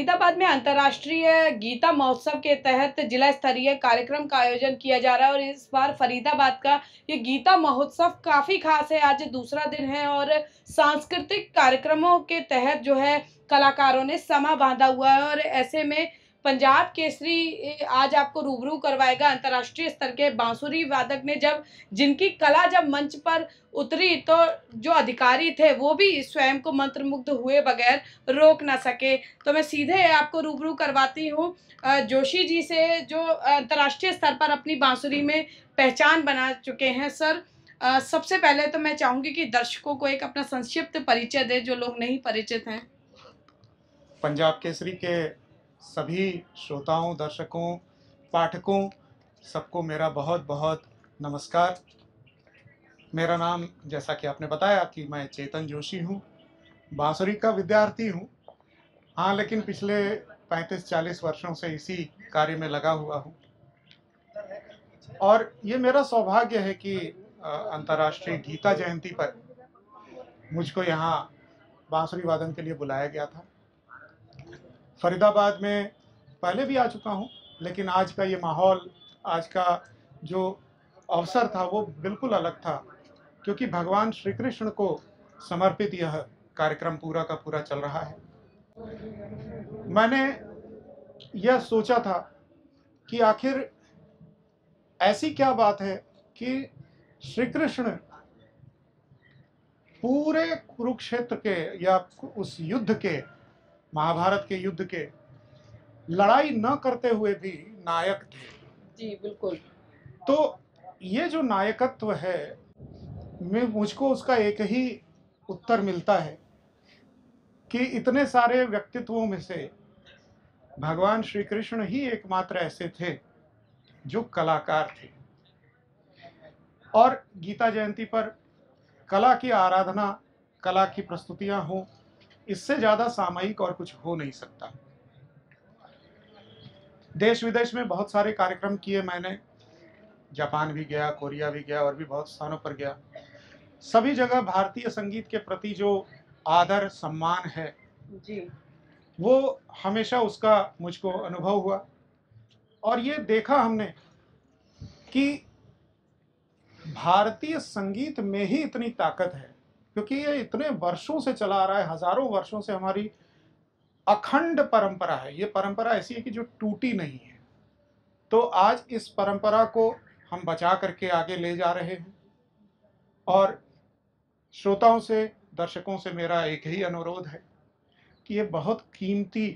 फरीदाबाद में अंतर्राष्ट्रीय गीता महोत्सव के तहत जिला स्तरीय कार्यक्रम का आयोजन किया जा रहा है और इस बार फरीदाबाद का ये गीता महोत्सव काफ़ी खास है। आज दूसरा दिन है और सांस्कृतिक कार्यक्रमों के तहत जो है कलाकारों ने समा बांधा हुआ है और ऐसे में पंजाब केसरी आज आपको रूबरू करवाएगा। अंतर्राष्ट्रीय स्तर के बांसुरी वादक ने जिनकी कला जब मंच पर उतरी तो जो अधिकारी थे वो भी स्वयं को मंत्रमुग्ध हुए बगैर रोक ना सके। तो मैं सीधे आपको रूबरू करवाती हूँ जोशी जी से, जो अंतर्राष्ट्रीय स्तर पर अपनी बांसुरी में पहचान बना चुके हैं। सर, सबसे पहले तो मैं चाहूँगी कि दर्शकों को एक अपना संक्षिप्त परिचय दे जो लोग नहीं परिचित हैं। पंजाब केसरी के सभी श्रोताओं, दर्शकों, पाठकों, सबको मेरा बहुत बहुत नमस्कार। मेरा नाम, जैसा कि आपने बताया कि मैं चेतन जोशी हूँ, बांसुरी का विद्यार्थी हूँ। हाँ, लेकिन पिछले 35-40 वर्षों से इसी कार्य में लगा हुआ हूँ और ये मेरा सौभाग्य है कि अंतर्राष्ट्रीय गीता जयंती पर मुझको यहाँ बांसुरी वादन के लिए बुलाया गया था। फरीदाबाद में पहले भी आ चुका हूँ, लेकिन आज का ये माहौल, आज का जो अवसर था वो बिल्कुल अलग था, क्योंकि भगवान श्री कृष्ण को समर्पित यह कार्यक्रम पूरा का पूरा चल रहा है। मैंने यह सोचा था कि आखिर ऐसी क्या बात है कि श्री कृष्ण पूरे कुरुक्षेत्र के या उस युद्ध के, महाभारत के युद्ध के लड़ाई न करते हुए भी नायक थे। जी बिल्कुल। तो ये जो नायकत्व है, मुझको उसका एक ही उत्तर मिलता है कि इतने सारे व्यक्तित्वों में से भगवान श्री कृष्ण ही एकमात्र ऐसे थे जो कलाकार थे। और गीता जयंती पर कला की आराधना, कला की प्रस्तुतियां हों, इससे ज़्यादा सामयिक और कुछ हो नहीं सकता। देश विदेश में बहुत सारे कार्यक्रम किए मैंने, जापान भी गया, कोरिया भी गया और भी बहुत स्थानों पर गया। सभी जगह भारतीय संगीत के प्रति जो आदर सम्मान है जी, वो हमेशा उसका मुझको अनुभव हुआ और ये देखा हमने कि भारतीय संगीत में ही इतनी ताकत है, क्योंकि ये इतने वर्षों से चला आ रहा है, हजारों वर्षों से हमारी अखंड परंपरा है। ये परंपरा ऐसी है कि जो टूटी नहीं है। तो आज इस परंपरा को हम बचा करके आगे ले जा रहे हैं और श्रोताओं से, दर्शकों से मेरा एक ही अनुरोध है कि ये बहुत कीमती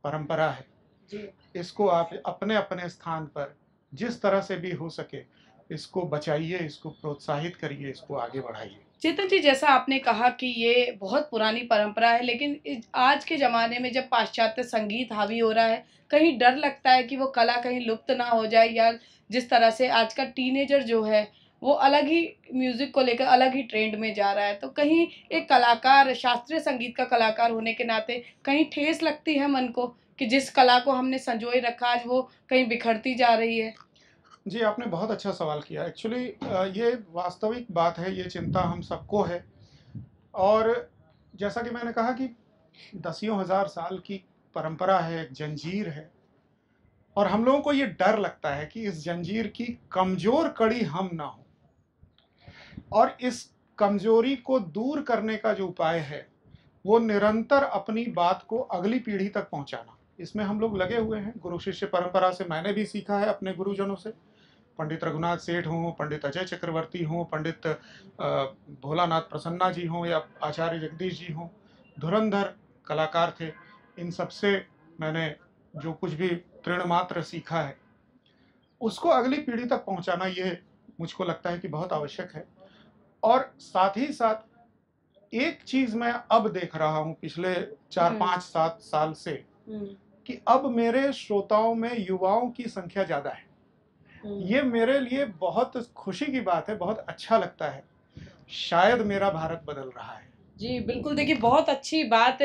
परंपरा है जी। इसको आप अपने अपने स्थान पर जिस तरह से भी हो सके इसको बचाइए, इसको प्रोत्साहित करिए, इसको आगे बढ़ाइए। चेतन जी, जैसा आपने कहा कि ये बहुत पुरानी परंपरा है, लेकिन आज के ज़माने में जब पाश्चात्य संगीत हावी हो रहा है, कहीं डर लगता है कि वो कला कहीं लुप्त ना हो जाए, या जिस तरह से आज का टीनेजर जो है वो अलग ही म्यूज़िक को लेकर अलग ही ट्रेंड में जा रहा है। तो कहीं एक कलाकार, शास्त्रीय संगीत का कलाकार होने के नाते कहीं ठेस लगती है मन को कि जिस कला को हमने संजोए रखा आज वो कहीं बिखरती जा रही है। जी, आपने बहुत अच्छा सवाल किया। एक्चुअली ये वास्तविक बात है, ये चिंता हम सबको है। और जैसा कि मैंने कहा कि दसियों हजार साल की परंपरा है, एक जंजीर है, और हम लोगों को ये डर लगता है कि इस जंजीर की कमजोर कड़ी हम ना हो। और इस कमजोरी को दूर करने का जो उपाय है वो निरंतर अपनी बात को अगली पीढ़ी तक पहुंचाना, इसमें हम लोग लगे हुए हैं। गुरु शिष्य परंपरा से मैंने भी सीखा है अपने गुरुजनों से, पंडित रघुनाथ सेठ हों, पंडित अजय चक्रवर्ती हों, पंडित भोलानाथ प्रसन्ना जी हों या आचार्य जगदीश जी हों, धुरंधर कलाकार थे। इन सब से मैंने जो कुछ भी तृणमात्र सीखा है उसको अगली पीढ़ी तक पहुंचाना, ये मुझको लगता है कि बहुत आवश्यक है। और साथ ही साथ एक चीज मैं अब देख रहा हूं पिछले 4-5-7 साल से, कि अब मेरे श्रोताओं में युवाओं की संख्या ज्यादा है। ये मेरे लिए बहुत खुशी की बात है, बहुत अच्छा लगता है। शायद मेरा भारत बदल रहा है। जी, बिल्कुल देखिए बहुत अच्छी बात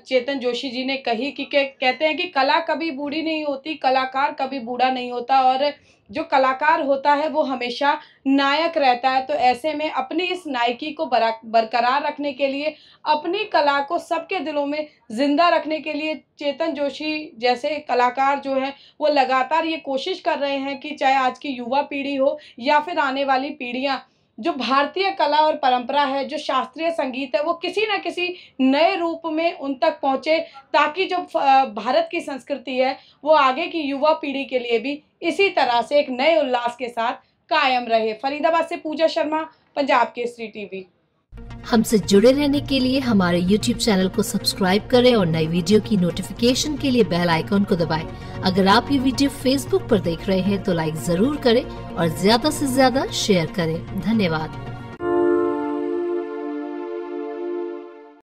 चेतन जोशी जी ने कही कि कहते हैं कि कला कभी बूढ़ी नहीं होती, कलाकार कभी बूढ़ा नहीं होता और जो कलाकार होता है वो हमेशा नायक रहता है। तो ऐसे में अपनी इस नायकी को बरकरार रखने के लिए, अपनी कला को सबके दिलों में ज़िंदा रखने के लिए चेतन जोशी जैसे कलाकार जो हैं, वो लगातार ये कोशिश कर रहे हैं कि चाहे आज की युवा पीढ़ी हो या फिर आने वाली पीढ़ियाँ, जो भारतीय कला और परंपरा है, जो शास्त्रीय संगीत है, वो किसी न किसी नए रूप में उन तक पहुँचे ताकि जो भारत की संस्कृति है, वो आगे की युवा पीढ़ी के लिए भी इसी तरह से एक नए उल्लास के साथ कायम रहे। फरीदाबाद से पूजा शर्मा, पंजाब केसरी टीवी। हमसे जुड़े रहने के लिए हमारे YouTube चैनल को सब्सक्राइब करें और नई वीडियो की नोटिफिकेशन के लिए बेल आइकॉन को दबाएं। अगर आप ये वीडियो Facebook पर देख रहे हैं तो लाइक जरूर करें और ज्यादा से ज्यादा शेयर करें। धन्यवाद।